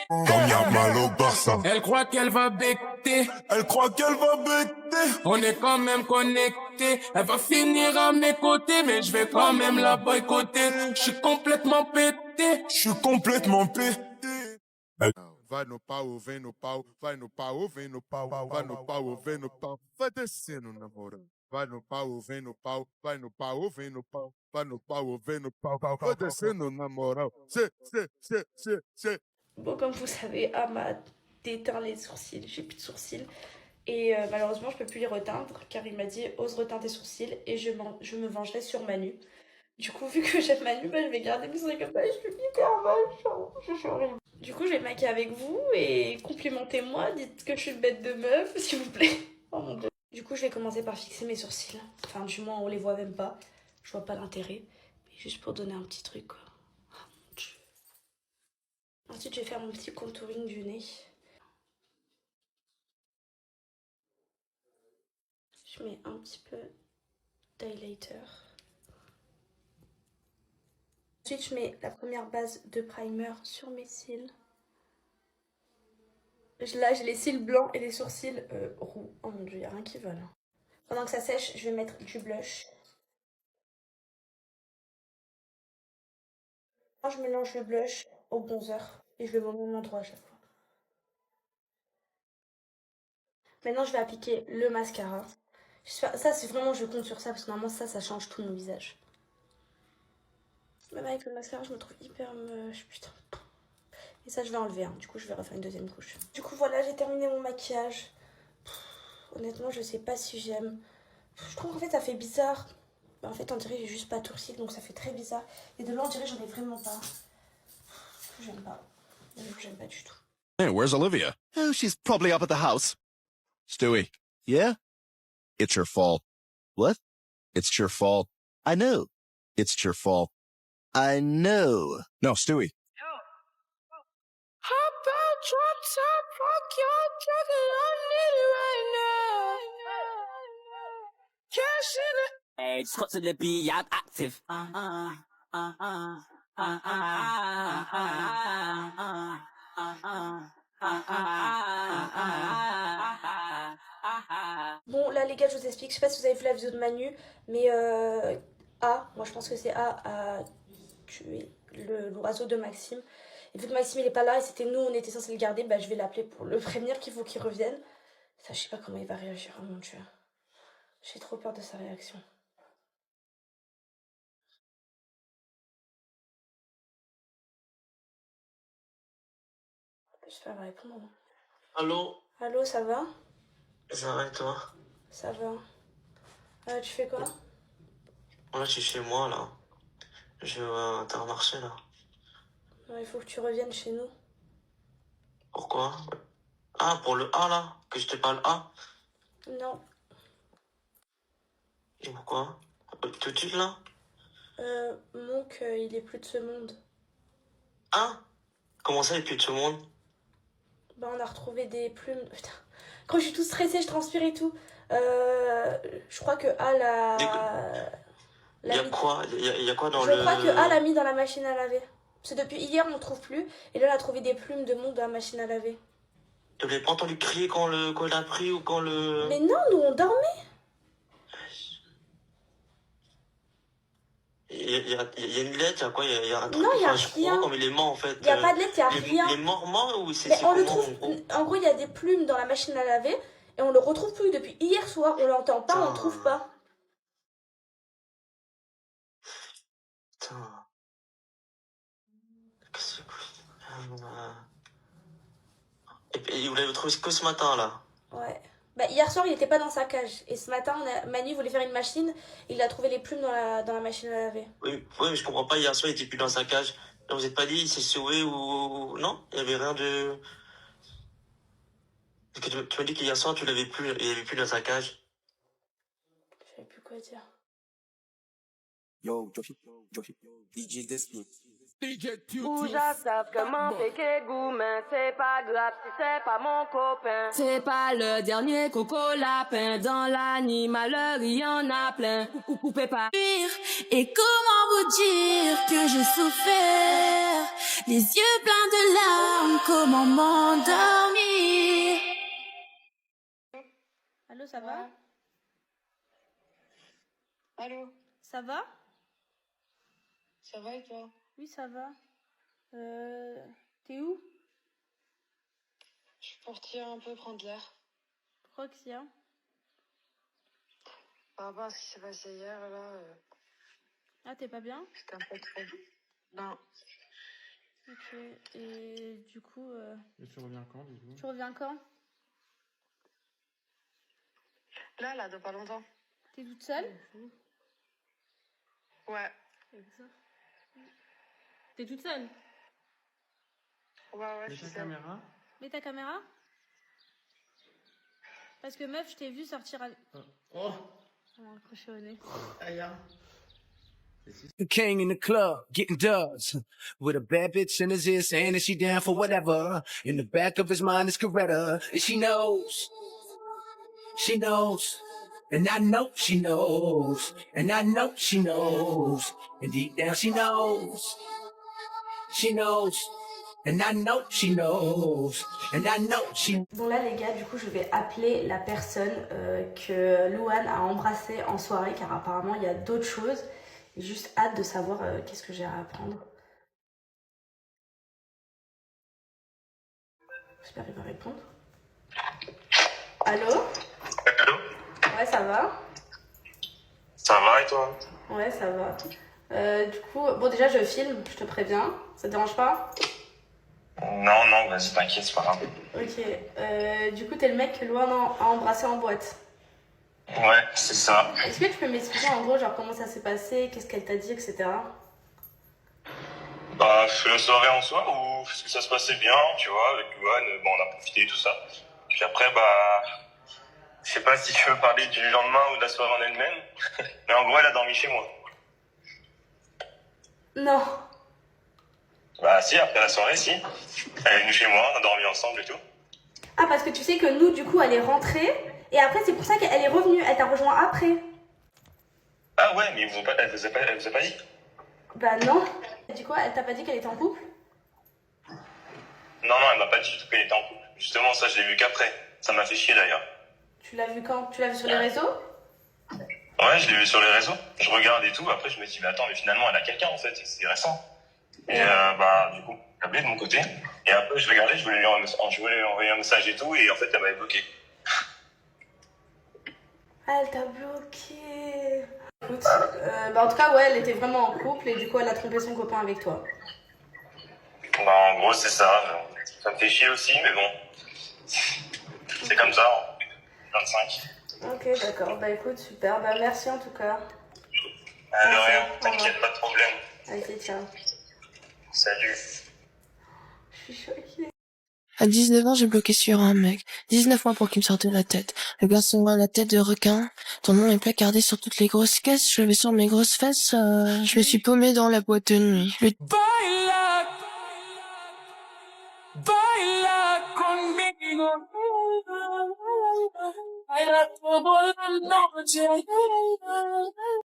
Comme y'a mal au Barça. Elle croit qu'elle va becter. Elle croit qu'elle va becter. On est quand même connectés. Elle va finir à mes côtés, mais je vais quand même la boycotter. Je suis complètement pété. Je suis complètement pété. Vai no pau, vem no pau, vai no pau, vem no pau, vai no pau, vem no pau, vai descendo na moral. Vai no pau, vem no pau, vai no pau, vem no pau, vai no pau, vem no pau, vai descendo na moral. C'est. Bon, comme vous savez, A m'a déteint les sourcils, j'ai plus de sourcils. Et malheureusement, je peux plus les reteindre car il m'a dit ose reteindre tes sourcils et je me vengerai sur Manu. Du coup, vu que j'aime Manu, bah, je vais garder mes sourcils comme ça et je suis hyper moche. Je suis horrible. Du coup, je vais me maquiller avec vous et complimentez-moi, dites que je suis une bête de meuf, s'il vous plaît. Oh mon dieu. Du coup, je vais commencer par fixer mes sourcils. Enfin, du moins, on les voit même pas. Je vois pas l'intérêt. Mais juste pour donner un petit truc, quoi. Oh mon dieu. Ensuite, je vais faire mon petit contouring du nez. Je mets un petit peu d'highlighter. Ensuite, je mets la première base de primer sur mes cils. Là, j'ai les cils blancs et les sourcils roux. Oh mon dieu, il n'y a rien qui vole. Pendant que ça sèche, je vais mettre du blush. Je mélange le blush au bronzer et je le mets au même endroit à chaque fois. Maintenant, je vais appliquer le mascara. Ça, c'est vraiment, je compte sur ça parce que normalement, ça change tout mon visage. Même avec le mascara, je me trouve hyper moche, putain. Et ça, je vais enlever, hein. Du coup, je vais refaire une deuxième couche. Du coup, voilà, j'ai terminé mon maquillage. Honnêtement, je sais pas si j'aime. Je trouve qu'en fait, ça fait bizarre. En fait, on dirait que j'ai juste pas de donc ça fait très bizarre. Et de là, on dirait que j'en ai vraiment pas. J'aime pas. J'aime pas du tout. Hey, where's Olivia? Oh, she's probably up at the house. Stewie. Yeah? It's your fault. What? It's your fault. I know. It's your fault. I know. No, Stewie. How about drop top, rock your juggling on it right now? Cash in it. Hey, just got to the beat, yeah, I'm active. Bon, là, les gars, je vous explique. Je sais pas si vous avez vu la vidéo de Manu, mais moi je pense que c'est A tué l'oiseau de Maxime. Et vu que Maxime il est pas là et c'était nous, on était censé le garder, bah je vais l'appeler pour le prévenir qu'il faut qu'il revienne. Ça, je sais pas comment il va réagir, oh mon dieu. J'ai trop peur de sa réaction. J'espère qu'il va répondre. Allô? Allô, ça va? Ça va et toi? Ça va. Tu fais quoi? Là, je suis chez moi, là. Je vais à Intermarché, là. Il faut que tu reviennes chez nous. Pourquoi? Ah, pour le A, là? Que je te parle A? Non. Et pourquoi? Tout de suite, là? Monk, il est plus de ce monde. Ah? Comment ça, il n'y a plus de ce monde? Bah, on a retrouvé des plumes. Putain. Quand je suis tout stressée, je transpire et tout. Je crois que A l'a. Il y a quoi? Il y a quoi dans Je crois que A l'a mis dans la machine à laver. Parce que depuis hier, on ne trouve plus. Et là, on a trouvé des plumes de monde dans la machine à laver. Tu n'avais pas entendu crier quand il a pris ou quand le... Mais non, nous, on dormait. Il y a une lettre, il y a quoi? Il y a un truc. Non, il y a je rien. crois comme il est mort, en fait. Il n'y a pas de lettre, il n'y a rien. Il est mort ou c'est Mais on le comment, trouve. En gros, il y a des plumes dans la machine à laver. Et on le retrouve plus depuis hier soir. On l'entend pas, on le trouve pas. Putain. Qu'est-ce que... Et vous l'avez trouvé que ce matin, là? Ouais. Bah, hier soir, il était pas dans sa cage. Et ce matin, Manu voulait faire une machine. Il a trouvé les plumes dans la machine à laver. Oui, mais je comprends pas. Hier soir, il était plus dans sa cage. Là, vous êtes pas dit, il s'est sauvé ou... Non? Il y avait rien de... Parce que tu m'as dit qu'hier soir, il avait plus dans sa cage. Je savais plus quoi dire. Yo, Joshi, DJ Despy. Ou j'accepte que mon péché goût, mais c'est pas grave si c'est pas mon copain. C'est pas le dernier coco lapin, dans l'animal il y en a plein. Coupez pas. Et comment vous dire que j'ai souffert, les yeux pleins de larmes, comment m'endormir? Allô, ça va? Allô, Ça va? ça va et toi? Oui, ça va. T'es où? Je suis partie un peu prendre l'air. Pourquoi qu'il y a? Par rapport à ce qui s'est passé hier, là, Ah, t'es pas bien? c'était un peu trop. Non, Ok. Et du coup, Et tu reviens quand, du coup? tu reviens quand? là, de pas longtemps. T'es toute seule? Ouais, T'es toute seule? ouais, Mets je suis ta seule. caméra. Mets ta caméra? Parce que meuf, je t'ai vu sortir à... Oh, On va accrocher au nez. aïe. The king in the club, getting dubs. With a bad bitch in his ear saying that she down for whatever. In the back of his mind is Coretta. And she knows. She knows. And I know she knows. And I know she knows. And deep down she knows. She knows. And I know she knows. And I know she... Bon là les gars, du coup je vais appeler la personne que Louane a embrassée en soirée car apparemment il y a d'autres choses. J'ai juste hâte de savoir qu'est-ce que j'ai à apprendre. J'espère qu'il va répondre. Allô? Allô? Ouais, ça va? Ça va et toi? Ouais, ça va. Du coup, bon déjà je filme, je te préviens. Ça te dérange pas? Non, vas-y, t'inquiète, c'est pas grave. Ok. Du coup, t'es le mec que Louane a embrassé en boîte. Ouais, c'est ça. Est-ce que tu peux m'expliquer en gros genre comment ça s'est passé, qu'est-ce qu'elle t'a dit, etc. Bah, la soirée en soi, où ça se passait bien, tu vois, avec Luan, bon, on a profité et tout ça. Puis après, bah, je sais pas si tu veux parler du lendemain ou de la soirée en elle-même, mais en gros, elle a dormi chez moi. Non. Bah, si, après la soirée, si. Elle est venue chez moi, on a dormi ensemble et tout. Ah, parce que tu sais que nous, du coup, elle est rentrée. Et après, c'est pour ça qu'elle est revenue. Elle t'a rejoint après. Ah ouais, mais elle vous a pas dit? Bah non. Du coup, elle t'a pas dit qu'elle était en couple? Non, elle m'a pas dit du tout qu'elle était en couple. Justement, ça, je l'ai vu qu'après. Ça m'a fait chier d'ailleurs. Tu l'as vu quand? Tu l'as vu sur les réseaux? Ouais, je l'ai vu sur les réseaux. Je regarde et tout. Après, je me dis, mais attends, mais finalement, elle a quelqu'un en fait. C'est récent. Et bah, du coup, j'ai appelé de mon côté. Et après, je regardais, je voulais lui envoyer un message et tout. Et en fait, elle m'avait bloqué. Ah, elle t'a bloqué. Écoute, bah en tout cas, ouais, elle était vraiment en couple. Et du coup, elle a trompé son copain avec toi. Bah, en gros, c'est ça. Ça me fait chier aussi, mais bon. C'est comme ça. 25. Ok, d'accord. Bah écoute, super. Bah merci en tout cas. De rien, t'inquiète, pas de problème. Ok, ciao. Salut. Je suis choquée. À 19 ans, j'ai bloqué sur un mec. 19 mois pour qu'il me sorte de la tête. Le garçon a la tête de requin. Ton nom est placardé sur toutes les grosses caisses. Je vais sur mes grosses fesses. Je me suis paumé dans la boîte de nuit. Baila conmigo. Baila toda la noche.